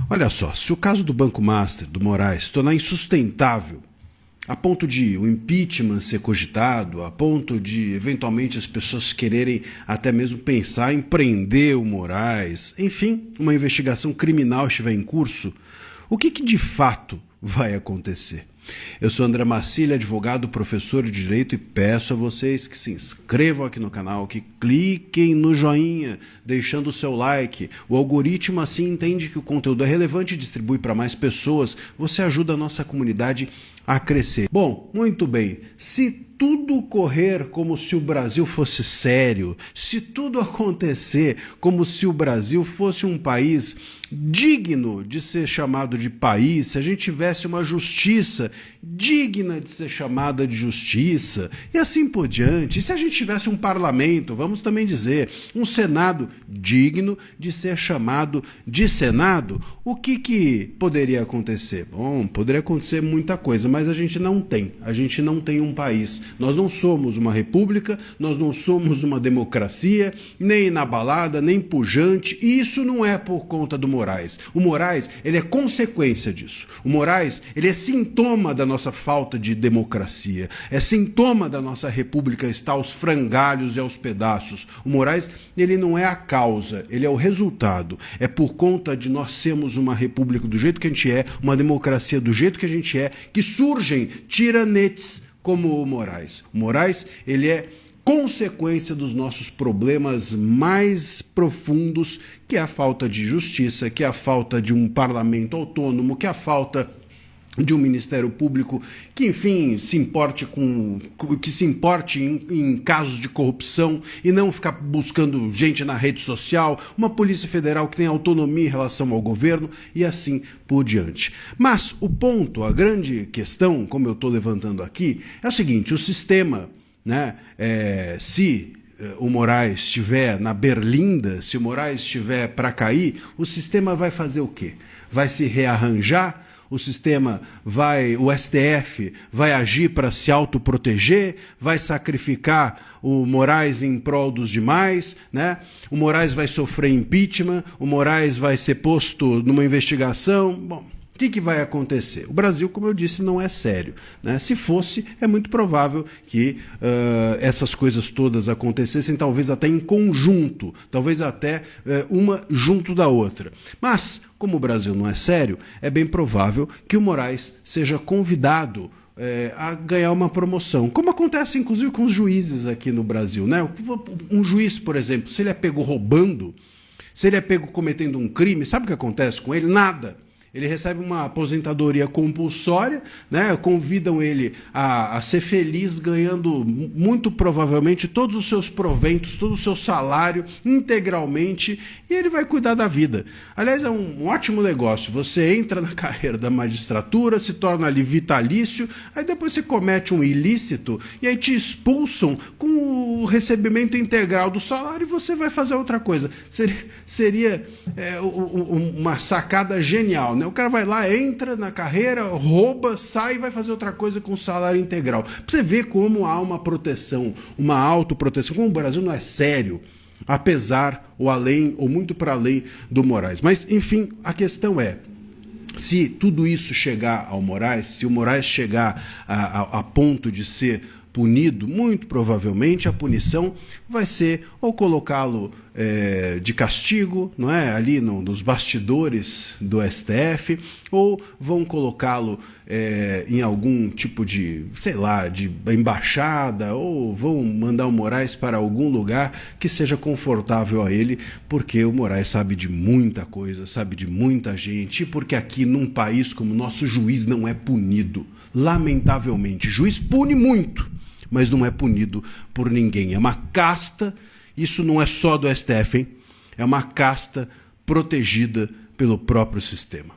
Olha só, se o caso do Banco Master, do Moraes, se tornar insustentável, a ponto de o impeachment ser cogitado, a ponto de, eventualmente, as pessoas quererem até mesmo pensar em prender o Moraes, enfim, uma investigação criminal estiver em curso, o que de fato vai acontecer? Eu sou André Marcília, advogado, professor de Direito, e peço a vocês que se inscrevam aqui no canal, que cliquem no joinha, deixando o seu like. O algoritmo assim entende que o conteúdo é relevante e distribui para mais pessoas. Você ajuda a nossa comunidade a crescer. Bom, muito bem. Se tudo correr como se o Brasil fosse sério, se tudo acontecer como se o Brasil fosse um país digno de ser chamado de país, se a gente tivesse uma justiça digna de ser chamada de justiça, e assim por diante, e se a gente tivesse um parlamento, vamos também dizer, um Senado digno de ser chamado de Senado, o que poderia acontecer? Bom, poderia acontecer muita coisa, mas a gente não tem um país. Nós não somos uma república, nós não somos uma democracia, nem inabalada, nem pujante, e isso não é por conta do Moraes. O Moraes, ele é consequência disso. O Moraes, ele é sintoma da nossa falta de democracia, é sintoma da nossa república estar aos frangalhos e aos pedaços. O Moraes, ele não é a causa, ele é o resultado. É por conta de nós sermos uma república do jeito que a gente é, uma democracia do jeito que a gente é, que surgem tiranetes como o Moraes. O Moraes, ele é consequência dos nossos problemas mais profundos, que é a falta de justiça, que é a falta de um parlamento autônomo, que é a falta de um Ministério Público que, enfim, se importe em casos de corrupção e não ficar buscando gente na rede social, uma Polícia Federal que tem autonomia em relação ao governo e assim por diante. Mas o ponto, a grande questão, como eu estou levantando aqui, é o seguinte: o sistema, né, se o Moraes estiver na berlinda, se o Moraes estiver para cair, o sistema vai fazer o quê? Vai se rearranjar? O sistema o STF vai agir para se autoproteger, vai sacrificar o Moraes em prol dos demais, né? O Moraes vai sofrer impeachment, o Moraes vai ser posto numa investigação. Bom, o que vai acontecer? O Brasil, como eu disse, não é sério, né? Se fosse, é muito provável que essas coisas todas acontecessem, talvez até em conjunto, talvez até uma junto da outra. Mas, como o Brasil não é sério, é bem provável que o Moraes seja convidado a ganhar uma promoção, como acontece inclusive com os juízes aqui no Brasil, né? Um juiz, por exemplo, se ele é pego roubando, se ele é pego cometendo um crime, sabe o que acontece com ele? Nada. Ele recebe uma aposentadoria compulsória, né? Convidam ele a ser feliz, ganhando muito provavelmente todos os seus proventos, todo o seu salário integralmente, e ele vai cuidar da vida. Aliás, é um ótimo negócio. Você entra na carreira da magistratura, se torna ali vitalício, aí depois você comete um ilícito e aí te expulsam com o recebimento integral do salário e você vai fazer outra coisa. Seria uma sacada genial, né? O cara vai lá, entra na carreira, rouba, sai e vai fazer outra coisa com o salário integral. Pra você ver como há uma proteção, uma autoproteção, como o Brasil não é sério, apesar, ou além, ou muito para além do Moraes. Mas, enfim, a questão é, se tudo isso chegar ao Moraes, se o Moraes chegar a ponto de ser punido, muito provavelmente a punição vai ser ou colocá-lo de castigo, não é, ali nos bastidores do STF, ou vão colocá-lo em algum tipo de, sei lá, de embaixada, ou vão mandar o Moraes para algum lugar que seja confortável a ele, porque o Moraes sabe de muita coisa, sabe de muita gente, e porque aqui num país como o nosso, juiz não é punido. Lamentavelmente, juiz pune muito, mas não é punido por ninguém. É uma casta, isso não é só do STF, hein? É uma casta protegida pelo próprio sistema.